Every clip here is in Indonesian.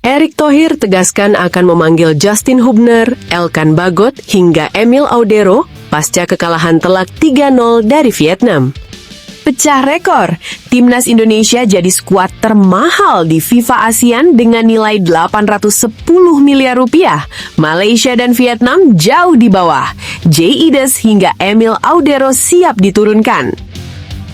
Erick Thohir tegaskan akan memanggil Justin Hubner, Elkan Bagot, hingga Emil Audero pasca kekalahan telak 3-0 dari Vietnam. Pecah rekor, Timnas Indonesia jadi skuad termahal di FIFA ASEAN dengan nilai 810 miliar rupiah. Malaysia dan Vietnam jauh di bawah. Jay Ides hingga Emil Audero siap diturunkan.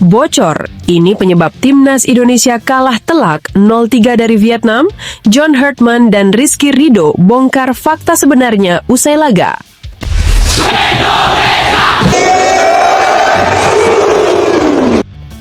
Bocor, ini penyebab Timnas Indonesia kalah telak 0-3 dari Vietnam. John Herdman dan Rizky Ridho bongkar fakta sebenarnya usai laga.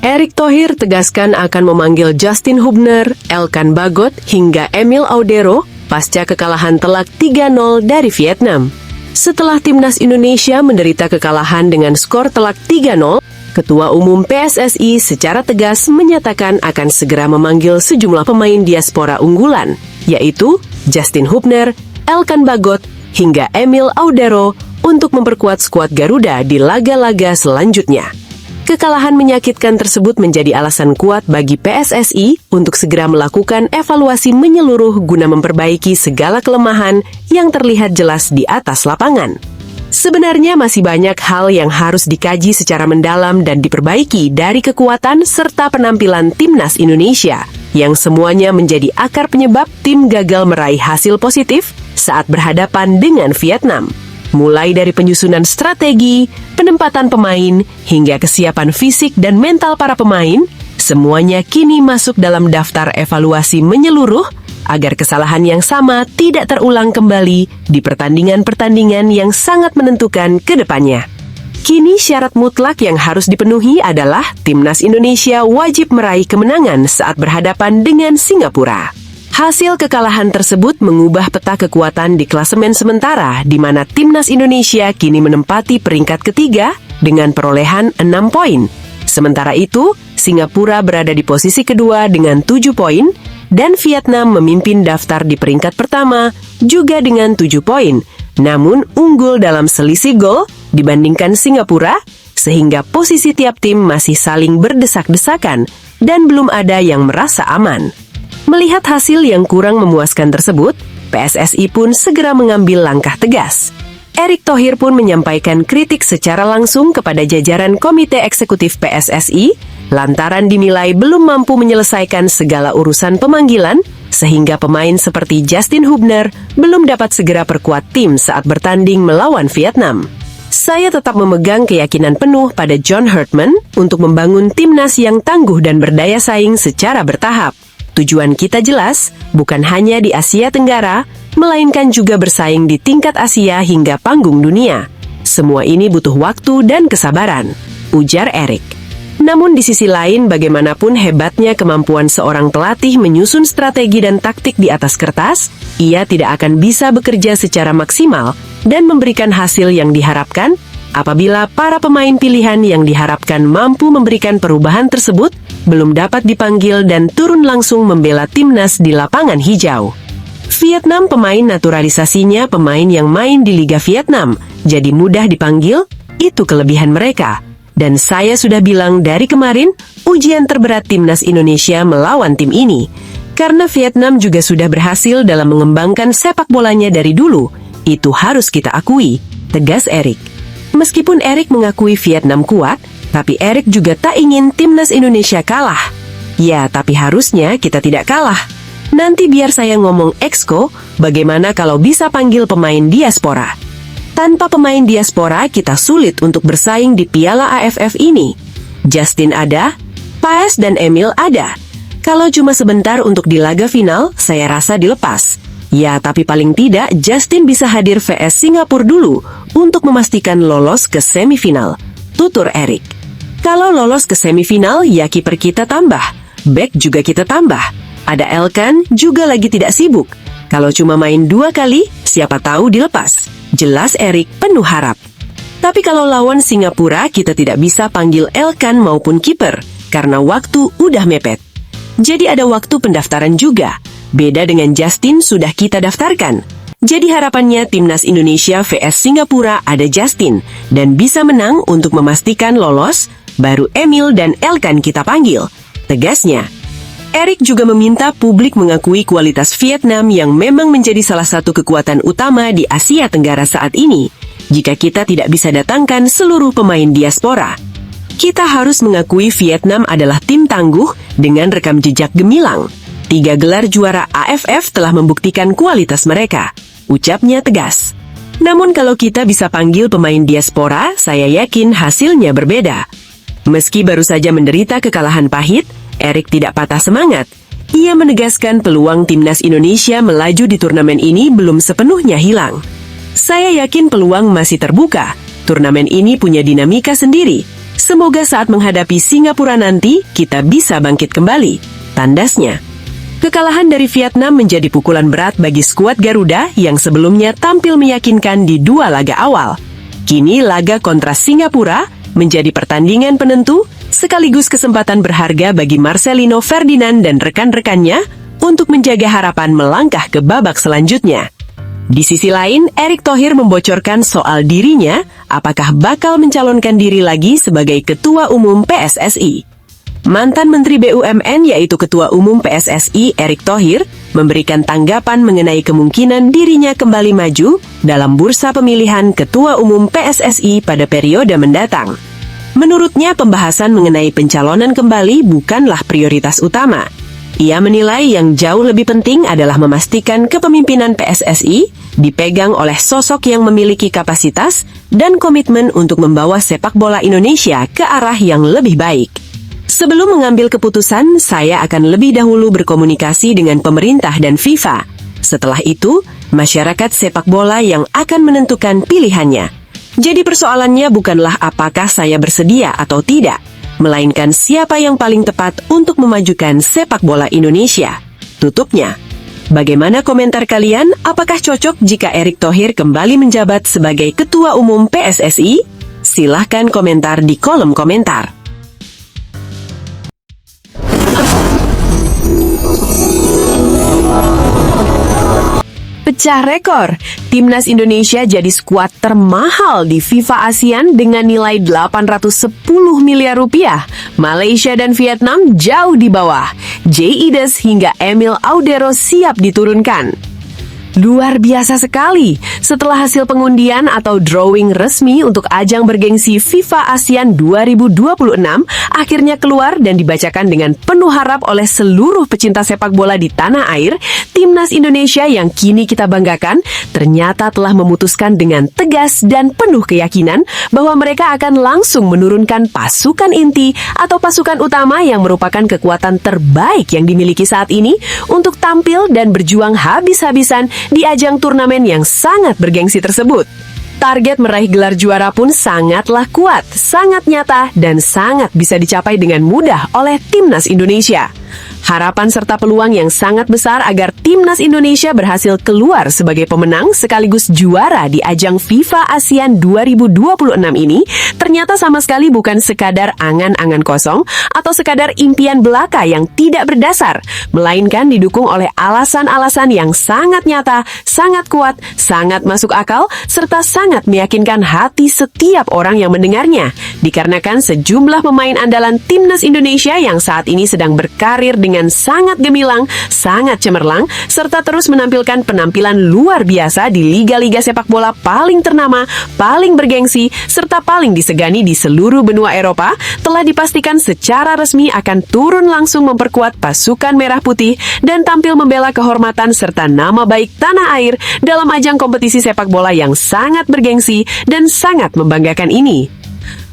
Erick Thohir tegaskan akan memanggil Justin Hubner, Elkan Bagot, hingga Emil Audero pasca kekalahan telak 3-0 dari Vietnam. Setelah Timnas Indonesia menderita kekalahan dengan skor telak 3-0, Ketua Umum PSSI secara tegas menyatakan akan segera memanggil sejumlah pemain diaspora unggulan, yaitu Justin Hubner, Elkan Bagot, hingga Emil Audero untuk memperkuat skuad Garuda di laga-laga selanjutnya. Kekalahan menyakitkan tersebut menjadi alasan kuat bagi PSSI untuk segera melakukan evaluasi menyeluruh guna memperbaiki segala kelemahan yang terlihat jelas di atas lapangan. Sebenarnya masih banyak hal yang harus dikaji secara mendalam dan diperbaiki dari kekuatan serta penampilan Timnas Indonesia, yang semuanya menjadi akar penyebab tim gagal meraih hasil positif saat berhadapan dengan Vietnam. Mulai dari penyusunan strategi, penempatan pemain, hingga kesiapan fisik dan mental para pemain, semuanya kini masuk dalam daftar evaluasi menyeluruh agar kesalahan yang sama tidak terulang kembali di pertandingan-pertandingan yang sangat menentukan ke depannya. Kini syarat mutlak yang harus dipenuhi adalah Timnas Indonesia wajib meraih kemenangan saat berhadapan dengan Singapura. Hasil kekalahan tersebut mengubah peta kekuatan di klasemen sementara, di mana Timnas Indonesia kini menempati peringkat ketiga dengan perolehan 6 poin. Sementara itu, Singapura berada di posisi kedua dengan 7 poin, dan Vietnam memimpin daftar di peringkat pertama juga dengan 7 poin, namun unggul dalam selisih gol dibandingkan Singapura, sehingga posisi tiap tim masih saling berdesak-desakan dan belum ada yang merasa aman. Melihat hasil yang kurang memuaskan tersebut, PSSI pun segera mengambil langkah tegas. Erick Thohir pun menyampaikan kritik secara langsung kepada jajaran Komite Eksekutif PSSI lantaran dinilai belum mampu menyelesaikan segala urusan pemanggilan, sehingga pemain seperti Justin Hubner belum dapat segera perkuat tim saat bertanding melawan Vietnam. Saya tetap memegang keyakinan penuh pada John Herdman untuk membangun timnas yang tangguh dan berdaya saing secara bertahap. Tujuan kita jelas, bukan hanya di Asia Tenggara, melainkan juga bersaing di tingkat Asia hingga panggung dunia. Semua ini butuh waktu dan kesabaran, ujar Erick. Namun di sisi lain, bagaimanapun hebatnya kemampuan seorang pelatih menyusun strategi dan taktik di atas kertas, ia tidak akan bisa bekerja secara maksimal dan memberikan hasil yang diharapkan apabila para pemain pilihan yang diharapkan mampu memberikan perubahan tersebut belum dapat dipanggil dan turun langsung membela timnas di lapangan hijau. Vietnam pemain naturalisasinya pemain yang main di Liga Vietnam, jadi mudah dipanggil, itu kelebihan mereka. Dan saya sudah bilang dari kemarin, ujian terberat Timnas Indonesia melawan tim ini. Karena Vietnam juga sudah berhasil dalam mengembangkan sepak bolanya dari dulu. Itu harus kita akui, tegas Erick. Meskipun Erick mengakui Vietnam kuat, tapi Erick juga tak ingin Timnas Indonesia kalah. Ya, tapi harusnya kita tidak kalah. Nanti biar saya ngomong exco, bagaimana kalau bisa panggil pemain diaspora? Tanpa pemain diaspora, kita sulit untuk bersaing di Piala AFF ini. Justin ada, Paes dan Emil ada. Kalau cuma sebentar untuk di laga final, saya rasa dilepas. Ya, tapi paling tidak Justin bisa hadir vs Singapura dulu untuk memastikan lolos ke semifinal, tutur Erick. Kalau lolos ke semifinal, ya kiper kita tambah, back juga kita tambah. Ada Elkan juga lagi tidak sibuk. Kalau cuma main 2 kali, siapa tahu dilepas. Jelas Erick penuh harap. Tapi kalau lawan Singapura, kita tidak bisa panggil Elkan maupun kiper, karena waktu udah mepet. Jadi ada waktu pendaftaran juga. Beda dengan Justin sudah kita daftarkan. Jadi harapannya Timnas Indonesia vs Singapura ada Justin, dan bisa menang untuk memastikan lolos, baru Emil dan Elkan kita panggil, tegasnya. Erik juga meminta publik mengakui kualitas Vietnam yang memang menjadi salah satu kekuatan utama di Asia Tenggara saat ini. Jika kita tidak bisa datangkan seluruh pemain diaspora, kita harus mengakui Vietnam adalah tim tangguh dengan rekam jejak gemilang. 3 gelar juara AFF telah membuktikan kualitas mereka, ucapnya tegas. Namun kalau kita bisa panggil pemain diaspora, saya yakin hasilnya berbeda. Meski baru saja menderita kekalahan pahit, Erik tidak patah semangat. Ia menegaskan peluang timnas Indonesia melaju di turnamen ini belum sepenuhnya hilang. Saya yakin peluang masih terbuka. Turnamen ini punya dinamika sendiri. Semoga saat menghadapi Singapura nanti, kita bisa bangkit kembali, tandasnya. Kekalahan dari Vietnam menjadi pukulan berat bagi skuad Garuda yang sebelumnya tampil meyakinkan di 2 laga awal. Kini laga kontra Singapura menjadi pertandingan penentu, sekaligus kesempatan berharga bagi Marcelino Ferdinand dan rekan-rekannya untuk menjaga harapan melangkah ke babak selanjutnya. Di sisi lain, Erick Thohir membocorkan soal dirinya, apakah bakal mencalonkan diri lagi sebagai Ketua Umum PSSI. Mantan Menteri BUMN yaitu Ketua Umum PSSI Erick Thohir memberikan tanggapan mengenai kemungkinan dirinya kembali maju dalam bursa pemilihan Ketua Umum PSSI pada periode mendatang. Menurutnya, pembahasan mengenai pencalonan kembali bukanlah prioritas utama. Ia menilai yang jauh lebih penting adalah memastikan kepemimpinan PSSI dipegang oleh sosok yang memiliki kapasitas dan komitmen untuk membawa sepak bola Indonesia ke arah yang lebih baik. Sebelum mengambil keputusan, saya akan lebih dahulu berkomunikasi dengan pemerintah dan FIFA. Setelah itu, masyarakat sepak bola yang akan menentukan pilihannya. Jadi persoalannya bukanlah apakah saya bersedia atau tidak, melainkan siapa yang paling tepat untuk memajukan sepak bola Indonesia. Tutupnya. Bagaimana komentar kalian? Apakah cocok jika Erick Thohir kembali menjabat sebagai Ketua Umum PSSI? Silahkan komentar di kolom komentar. Pecah rekor, timnas Indonesia jadi skuad termahal di FIFA ASEAN dengan nilai 810 miliar rupiah. Malaysia dan Vietnam jauh di bawah. J. Ides hingga Emil Audero siap diturunkan. Luar biasa sekali. Setelah hasil pengundian atau drawing resmi untuk ajang bergengsi FIFA ASEAN 2026 akhirnya keluar dan dibacakan dengan penuh harap oleh seluruh pecinta sepak bola di tanah air, timnas Indonesia yang kini kita banggakan ternyata telah memutuskan dengan tegas dan penuh keyakinan bahwa mereka akan langsung menurunkan pasukan inti atau pasukan utama yang merupakan kekuatan terbaik yang dimiliki saat ini untuk tampil dan berjuang habis-habisan di ajang turnamen yang sangat bergengsi tersebut. Target meraih gelar juara pun sangatlah kuat, sangat nyata, dan sangat bisa dicapai dengan mudah oleh timnas Indonesia. Harapan serta peluang yang sangat besar agar timnas Indonesia berhasil keluar sebagai pemenang sekaligus juara di ajang FIFA ASEAN 2026 ini ternyata sama sekali bukan sekadar angan-angan kosong atau sekadar impian belaka yang tidak berdasar, melainkan didukung oleh alasan-alasan yang sangat nyata, sangat kuat, sangat masuk akal, serta sangat meyakinkan hati setiap orang yang mendengarnya, dikarenakan sejumlah pemain andalan timnas Indonesia yang saat ini sedang berkarir dengan sangat gemilang, sangat cemerlang, serta terus menampilkan penampilan luar biasa di liga-liga sepak bola paling ternama, paling bergengsi, serta paling disegani di seluruh benua Eropa, telah dipastikan secara resmi akan turun langsung memperkuat pasukan merah putih dan tampil membela kehormatan serta nama baik tanah air dalam ajang kompetisi sepak bola yang sangat bergengsi dan sangat membanggakan ini.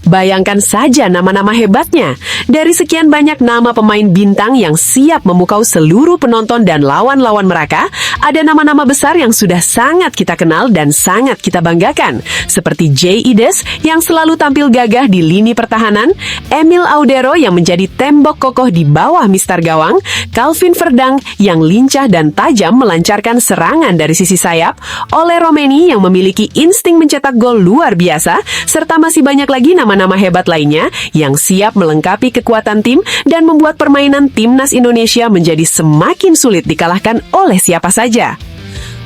Bayangkan saja nama-nama hebatnya. Dari sekian banyak nama pemain bintang yang siap memukau seluruh penonton dan lawan-lawan mereka, ada nama-nama besar yang sudah sangat kita kenal dan sangat kita banggakan, seperti J. Ides yang selalu tampil gagah di lini pertahanan, Emil Audero yang menjadi tembok kokoh di bawah mistar gawang, Calvin Verdang yang lincah dan tajam melancarkan serangan dari sisi sayap, Ole Romeni yang memiliki insting mencetak gol luar biasa, serta masih banyak lagi nama-nama hebat lainnya yang siap melengkapi kekuatan tim dan membuat permainan timnas Indonesia menjadi semakin sulit dikalahkan oleh siapa saja.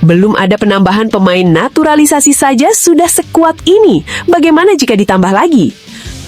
Belum ada penambahan pemain naturalisasi saja sudah sekuat ini. Bagaimana jika ditambah lagi?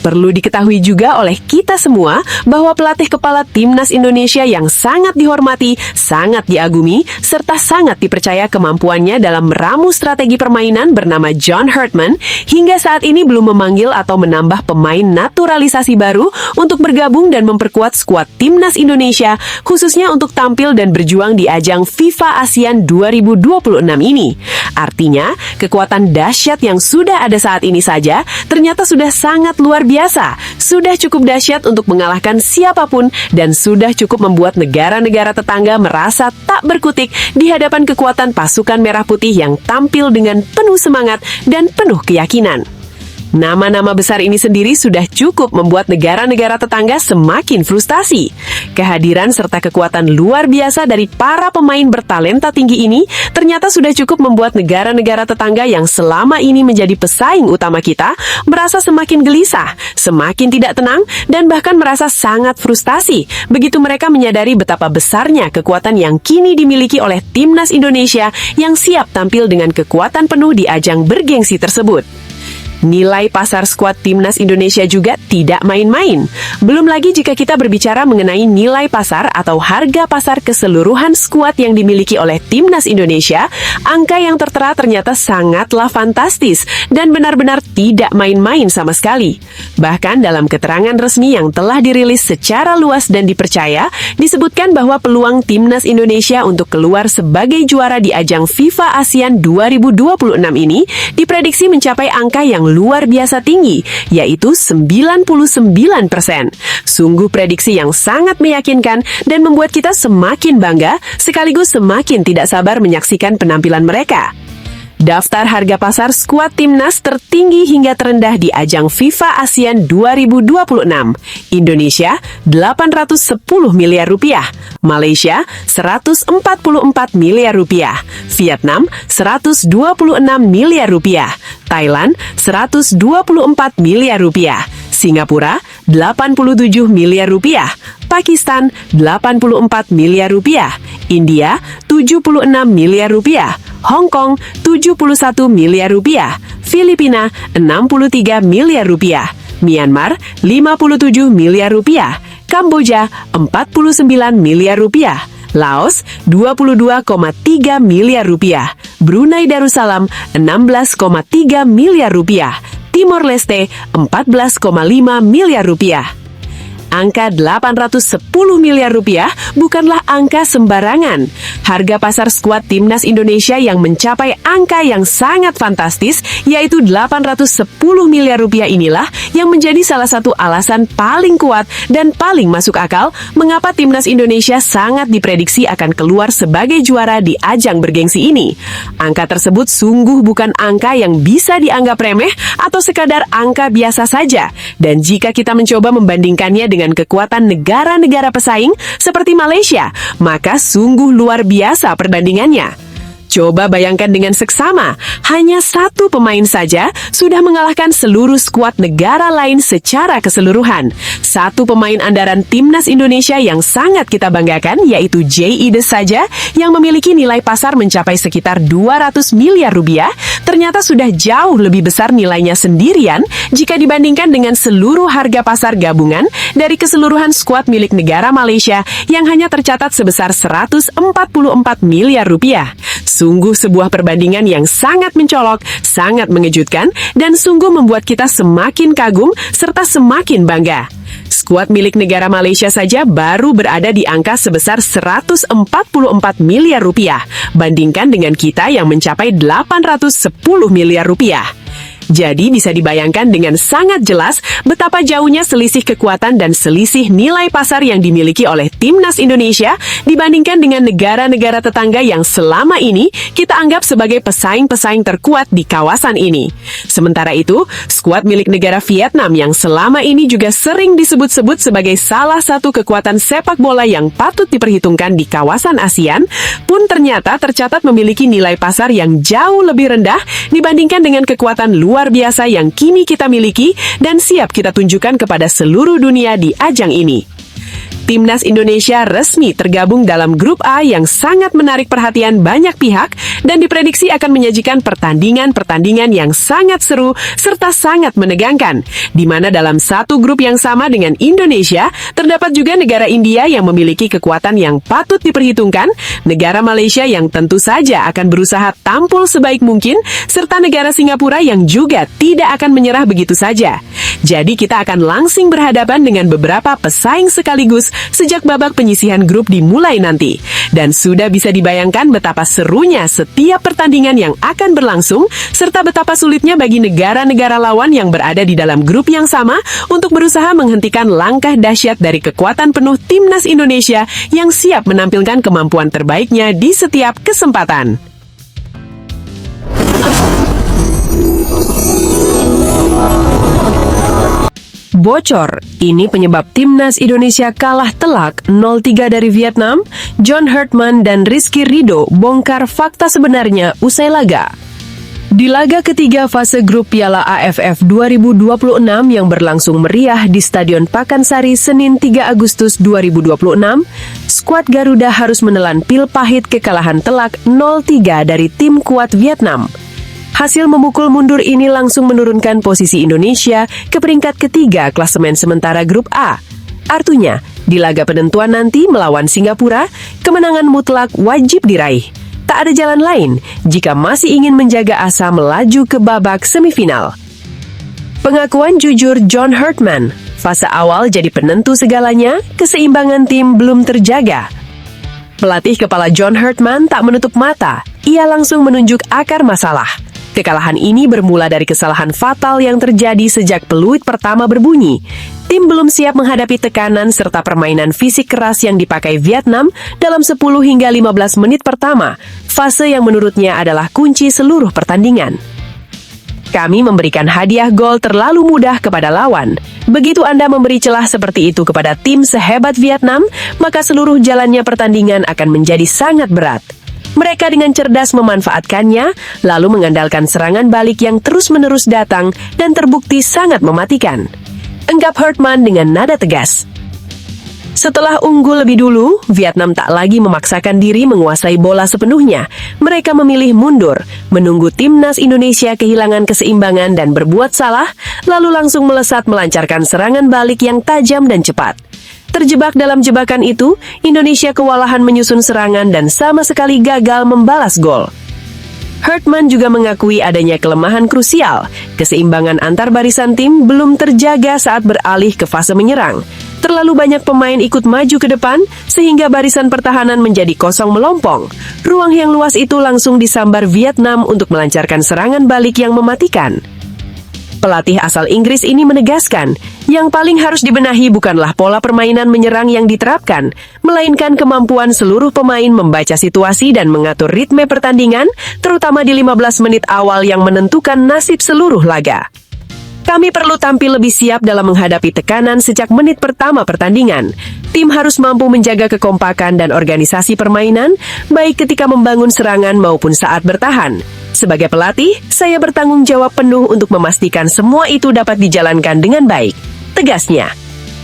Perlu diketahui juga oleh kita semua bahwa pelatih kepala timnas Indonesia yang sangat dihormati, sangat diagumi, serta sangat dipercaya kemampuannya dalam meramu strategi permainan bernama John Herdman, hingga saat ini belum memanggil atau menambah pemain naturalisasi baru untuk bergabung dan memperkuat skuad timnas Indonesia, khususnya untuk tampil dan berjuang di ajang FIFA ASEAN 2026 ini. Artinya, kekuatan dahsyat yang sudah ada saat ini saja ternyata sudah sangat luar biasa, sudah cukup dahsyat untuk mengalahkan siapapun, dan sudah cukup membuat negara-negara tetangga merasa tak berkutik di hadapan kekuatan pasukan merah putih yang tampil dengan penuh semangat dan penuh keyakinan. Nama-nama besar ini sendiri sudah cukup membuat negara-negara tetangga semakin frustasi. Kehadiran serta kekuatan luar biasa dari para pemain bertalenta tinggi ini ternyata sudah cukup membuat negara-negara tetangga yang selama ini menjadi pesaing utama kita merasa semakin gelisah, semakin tidak tenang, dan bahkan merasa sangat frustasi begitu mereka menyadari betapa besarnya kekuatan yang kini dimiliki oleh timnas Indonesia yang siap tampil dengan kekuatan penuh di ajang bergengsi tersebut. Nilai pasar skuad timnas Indonesia juga tidak main-main. Belum lagi jika kita berbicara mengenai nilai pasar atau harga pasar keseluruhan skuad yang dimiliki oleh timnas Indonesia, angka yang tertera ternyata sangatlah fantastis dan benar-benar tidak main-main sama sekali. Bahkan dalam keterangan resmi yang telah dirilis secara luas dan dipercaya, disebutkan bahwa peluang timnas Indonesia untuk keluar sebagai juara di ajang FIFA ASEAN 2026 ini diprediksi mencapai angka yang luar biasa tinggi, yaitu 99%. Sungguh prediksi yang sangat meyakinkan dan membuat kita semakin bangga, sekaligus semakin tidak sabar menyaksikan penampilan mereka. Daftar harga pasar skuad timnas tertinggi hingga terendah di ajang FIFA ASEAN 2026. Indonesia, 810 miliar rupiah. Malaysia, 144 miliar rupiah. Vietnam, 126 miliar rupiah. Thailand, 124 miliar rupiah. Singapura, 87 miliar rupiah. Pakistan, 84 miliar rupiah. India, 76 miliar rupiah. Hong Kong, 71 miliar rupiah. Filipina, 63 miliar rupiah. Myanmar, 57 miliar rupiah. Kamboja, 49 miliar rupiah. Laos, 22,3 miliar rupiah. Brunei Darussalam, 16,3 miliar rupiah. Timor Leste, 14,5 miliar rupiah. Angka 810 miliar rupiah bukanlah angka sembarangan. Harga pasar skuad timnas Indonesia yang mencapai angka yang sangat fantastis, yaitu 810 miliar rupiah inilah yang menjadi salah satu alasan paling kuat dan paling masuk akal mengapa timnas Indonesia sangat diprediksi akan keluar sebagai juara di ajang bergengsi ini. Angka tersebut sungguh bukan angka yang bisa dianggap remeh atau sekadar angka biasa saja. Dan jika kita mencoba membandingkannya dengan kekuatan negara-negara pesaing seperti Malaysia, maka sungguh luar biasa perbandingannya. Coba bayangkan dengan seksama, hanya satu pemain saja sudah mengalahkan seluruh skuad negara lain secara keseluruhan. Satu pemain andalan timnas Indonesia yang sangat kita banggakan, yaitu J.I. Des saja, yang memiliki nilai pasar mencapai sekitar 200 miliar rupiah, ternyata sudah jauh lebih besar nilainya sendirian jika dibandingkan dengan seluruh harga pasar gabungan dari keseluruhan skuad milik negara Malaysia yang hanya tercatat sebesar 144 miliar rupiah. Sungguh sebuah perbandingan yang sangat mencolok, sangat mengejutkan, dan sungguh membuat kita semakin kagum serta semakin bangga. Skuad milik negara Malaysia saja baru berada di angka sebesar 144 miliar rupiah, bandingkan dengan kita yang mencapai 810 miliar rupiah. Jadi bisa dibayangkan dengan sangat jelas betapa jauhnya selisih kekuatan dan selisih nilai pasar yang dimiliki oleh timnas Indonesia dibandingkan dengan negara-negara tetangga yang selama ini kita anggap sebagai pesaing-pesaing terkuat di kawasan ini. Sementara itu, skuad milik negara Vietnam yang selama ini juga sering disebut-sebut sebagai salah satu kekuatan sepak bola yang patut diperhitungkan di kawasan ASEAN, pun ternyata tercatat memiliki nilai pasar yang jauh lebih rendah dibandingkan dengan kekuatan luar biasa yang kini kita miliki dan siap kita tunjukkan kepada seluruh dunia di ajang ini. Timnas Indonesia resmi tergabung dalam grup A yang sangat menarik perhatian banyak pihak dan diprediksi akan menyajikan pertandingan-pertandingan yang sangat seru serta sangat menegangkan, di mana dalam satu grup yang sama dengan Indonesia, terdapat juga negara India yang memiliki kekuatan yang patut diperhitungkan, negara Malaysia yang tentu saja akan berusaha tampil sebaik mungkin, serta negara Singapura yang juga tidak akan menyerah begitu saja. Jadi kita akan langsing berhadapan dengan beberapa pesaing sekaligus sejak babak penyisihan grup dimulai nanti. Dan sudah bisa dibayangkan betapa serunya setiap pertandingan yang akan berlangsung, serta betapa sulitnya bagi negara-negara lawan yang berada di dalam grup yang sama untuk berusaha menghentikan langkah dahsyat dari kekuatan penuh Timnas Indonesia yang siap menampilkan kemampuan terbaiknya di setiap kesempatan. Bocor, ini penyebab Timnas Indonesia kalah telak 0-3 dari Vietnam. John Herdman dan Rizky Ridho bongkar fakta sebenarnya usai laga. Di laga ketiga fase grup Piala AFF 2026 yang berlangsung meriah di Stadion Pakansari Senin 3 Agustus 2026, skuad Garuda harus menelan pil pahit kekalahan telak 0-3 dari tim kuat Vietnam. Hasil memukul mundur ini langsung menurunkan posisi Indonesia ke peringkat ketiga klasemen sementara grup A. Artinya, di laga penentuan nanti melawan Singapura, kemenangan mutlak wajib diraih. Tak ada jalan lain jika masih ingin menjaga asa melaju ke babak semifinal. Pengakuan jujur John Herdman, fase awal jadi penentu segalanya, keseimbangan tim belum terjaga. Pelatih kepala John Herdman tak menutup mata, ia langsung menunjuk akar masalah. Kekalahan ini bermula dari kesalahan fatal yang terjadi sejak peluit pertama berbunyi. Tim belum siap menghadapi tekanan serta permainan fisik keras yang dipakai Vietnam dalam 10 hingga 15 menit pertama, fase yang menurutnya adalah kunci seluruh pertandingan. Kami memberikan hadiah gol terlalu mudah kepada lawan. Begitu Anda memberi celah seperti itu kepada tim sehebat Vietnam, maka seluruh jalannya pertandingan akan menjadi sangat berat. Mereka dengan cerdas memanfaatkannya, lalu mengandalkan serangan balik yang terus-menerus datang dan terbukti sangat mematikan. Enggap Herdman dengan nada tegas. Setelah unggul lebih dulu, Vietnam tak lagi memaksakan diri menguasai bola sepenuhnya. Mereka memilih mundur, menunggu Timnas Indonesia kehilangan keseimbangan dan berbuat salah, lalu langsung melesat melancarkan serangan balik yang tajam dan cepat. Terjebak dalam jebakan itu, Indonesia kewalahan menyusun serangan dan sama sekali gagal membalas gol. Herdman juga mengakui adanya kelemahan krusial. Keseimbangan antar barisan tim belum terjaga saat beralih ke fase menyerang. Terlalu banyak pemain ikut maju ke depan, sehingga barisan pertahanan menjadi kosong melompong. Ruang yang luas itu langsung disambar Vietnam untuk melancarkan serangan balik yang mematikan. Pelatih asal Inggris ini menegaskan, yang paling harus dibenahi bukanlah pola permainan menyerang yang diterapkan, melainkan kemampuan seluruh pemain membaca situasi dan mengatur ritme pertandingan, terutama di 15 menit awal yang menentukan nasib seluruh laga. Kami perlu tampil lebih siap dalam menghadapi tekanan sejak menit pertama pertandingan. Tim harus mampu menjaga kekompakan dan organisasi permainan, baik ketika membangun serangan maupun saat bertahan. Sebagai pelatih, saya bertanggung jawab penuh untuk memastikan semua itu dapat dijalankan dengan baik, tegasnya.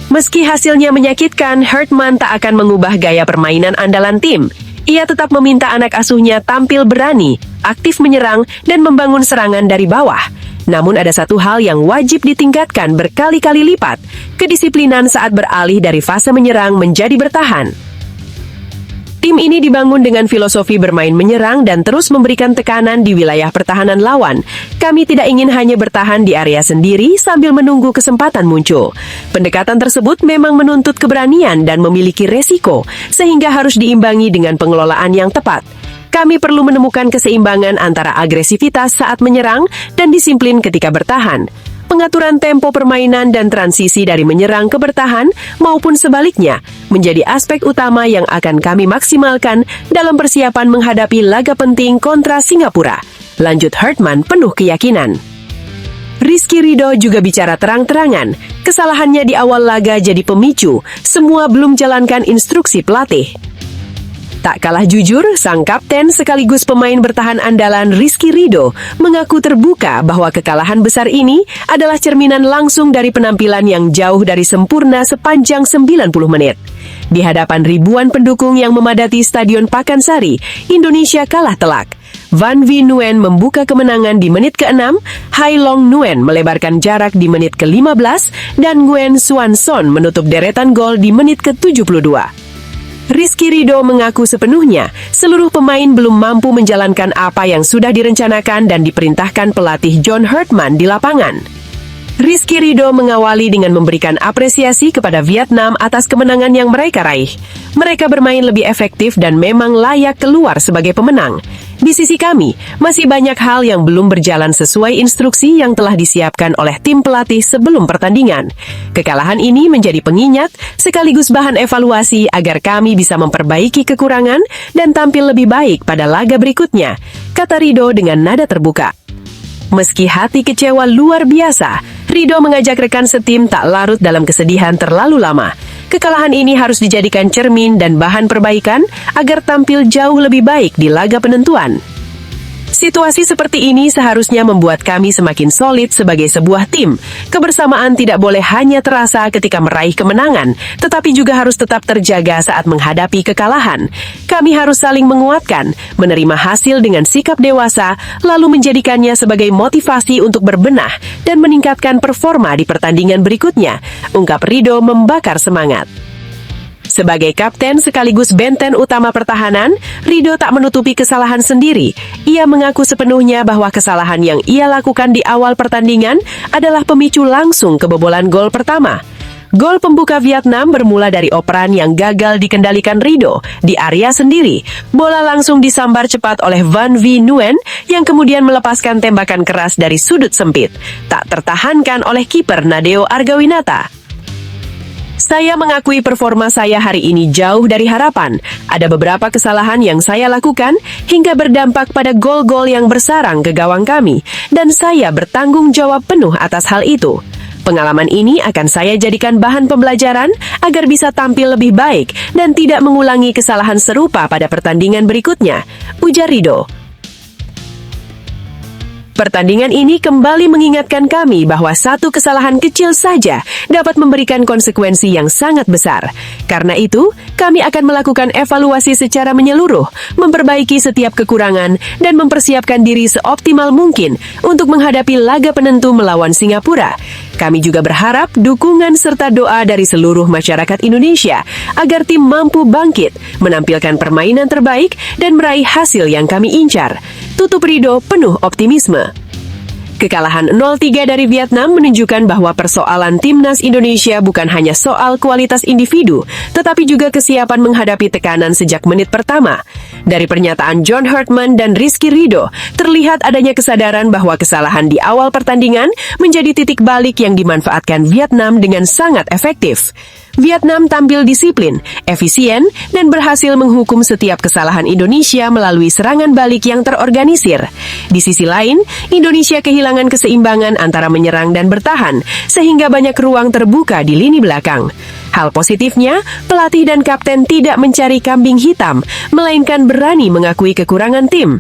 Meski hasilnya menyakitkan, Herdman tak akan mengubah gaya permainan andalan tim. Ia tetap meminta anak asuhnya tampil berani, aktif menyerang, dan membangun serangan dari bawah. Namun ada satu hal yang wajib ditingkatkan berkali-kali lipat, kedisiplinan saat beralih dari fase menyerang menjadi bertahan. Tim ini dibangun dengan filosofi bermain menyerang dan terus memberikan tekanan di wilayah pertahanan lawan. Kami tidak ingin hanya bertahan di area sendiri sambil menunggu kesempatan muncul. Pendekatan tersebut memang menuntut keberanian dan memiliki resiko, sehingga harus diimbangi dengan pengelolaan yang tepat. Kami perlu menemukan keseimbangan antara agresivitas saat menyerang dan disiplin ketika bertahan. Pengaturan tempo permainan dan transisi dari menyerang ke bertahan maupun sebaliknya menjadi aspek utama yang akan kami maksimalkan dalam persiapan menghadapi laga penting kontra Singapura. Lanjut Herdman penuh keyakinan. Rizky Ridho juga bicara terang-terangan. Kesalahannya di awal laga jadi pemicu. Semua belum jalankan instruksi pelatih. Tak kalah jujur, sang kapten sekaligus pemain bertahan andalan Rizky Ridho mengaku terbuka bahwa kekalahan besar ini adalah cerminan langsung dari penampilan yang jauh dari sempurna sepanjang 90 menit. Di hadapan ribuan pendukung yang memadati Stadion Pakansari, Indonesia kalah telak. Van Vie Nguyen membuka kemenangan di menit ke-6, Hai Long Nguyen melebarkan jarak di menit ke-15, dan Nguyen Xuan Son menutup deretan gol di menit ke-72. Rizky Ridho mengaku sepenuhnya seluruh pemain belum mampu menjalankan apa yang sudah direncanakan dan diperintahkan pelatih John Herdman di lapangan. Rizky Ridho mengawali dengan memberikan apresiasi kepada Vietnam atas kemenangan yang mereka raih. Mereka bermain lebih efektif dan memang layak keluar sebagai pemenang. Di sisi kami, masih banyak hal yang belum berjalan sesuai instruksi yang telah disiapkan oleh tim pelatih sebelum pertandingan. Kekalahan ini menjadi pengingat sekaligus bahan evaluasi agar kami bisa memperbaiki kekurangan dan tampil lebih baik pada laga berikutnya, kata Ridho dengan nada terbuka. Meski hati kecewa luar biasa, Ridho mengajak rekan setim tak larut dalam kesedihan terlalu lama. Kekalahan ini harus dijadikan cermin dan bahan perbaikan agar tampil jauh lebih baik di laga penentuan. Situasi seperti ini seharusnya membuat kami semakin solid sebagai sebuah tim. Kebersamaan tidak boleh hanya terasa ketika meraih kemenangan, tetapi juga harus tetap terjaga saat menghadapi kekalahan. Kami harus saling menguatkan, menerima hasil dengan sikap dewasa, lalu menjadikannya sebagai motivasi untuk berbenah dan meningkatkan performa di pertandingan berikutnya, ungkap Ridho membakar semangat. Sebagai kapten sekaligus benteng utama pertahanan, Ridho tak menutupi kesalahan sendiri. Ia mengaku sepenuhnya bahwa kesalahan yang ia lakukan di awal pertandingan adalah pemicu langsung kebobolan gol pertama. Gol pembuka Vietnam bermula dari operan yang gagal dikendalikan Ridho di area sendiri. Bola langsung disambar cepat oleh Van Vie Nguyen yang kemudian melepaskan tembakan keras dari sudut sempit. Tak tertahankan oleh kiper Nadeo Argawinata. Saya mengakui performa saya hari ini jauh dari harapan. Ada beberapa kesalahan yang saya lakukan hingga berdampak pada gol-gol yang bersarang ke gawang kami, dan saya bertanggung jawab penuh atas hal itu. Pengalaman ini akan saya jadikan bahan pembelajaran agar bisa tampil lebih baik dan tidak mengulangi kesalahan serupa pada pertandingan berikutnya, ujar Ridho. Pertandingan ini kembali mengingatkan kami bahwa satu kesalahan kecil saja dapat memberikan konsekuensi yang sangat besar. Karena itu, kami akan melakukan evaluasi secara menyeluruh, memperbaiki setiap kekurangan, dan mempersiapkan diri seoptimal mungkin untuk menghadapi laga penentu melawan Singapura. Kami juga berharap dukungan serta doa dari seluruh masyarakat Indonesia agar tim mampu bangkit, menampilkan permainan terbaik, dan meraih hasil yang kami incar. Tutup Ridho penuh optimisme. Kekalahan 0-3 dari Vietnam menunjukkan bahwa persoalan timnas Indonesia bukan hanya soal kualitas individu, tetapi juga kesiapan menghadapi tekanan sejak menit pertama. Dari pernyataan John Herdman dan Rizky Ridho, terlihat adanya kesadaran bahwa kesalahan di awal pertandingan menjadi titik balik yang dimanfaatkan Vietnam dengan sangat efektif. Vietnam tampil disiplin, efisien, dan berhasil menghukum setiap kesalahan Indonesia melalui serangan balik yang terorganisir. Di sisi lain, Indonesia kehilangan keseimbangan antara menyerang dan bertahan, sehingga banyak ruang terbuka di lini belakang. Hal positifnya, pelatih dan kapten tidak mencari kambing hitam, melainkan berani mengakui kekurangan tim.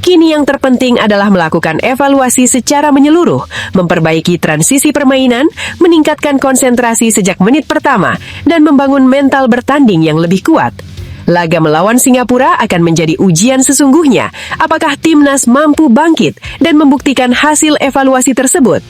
Kini yang terpenting adalah melakukan evaluasi secara menyeluruh, memperbaiki transisi permainan, meningkatkan konsentrasi sejak menit pertama, dan membangun mental bertanding yang lebih kuat. Laga melawan Singapura akan menjadi ujian sesungguhnya, apakah timnas mampu bangkit dan membuktikan hasil evaluasi tersebut.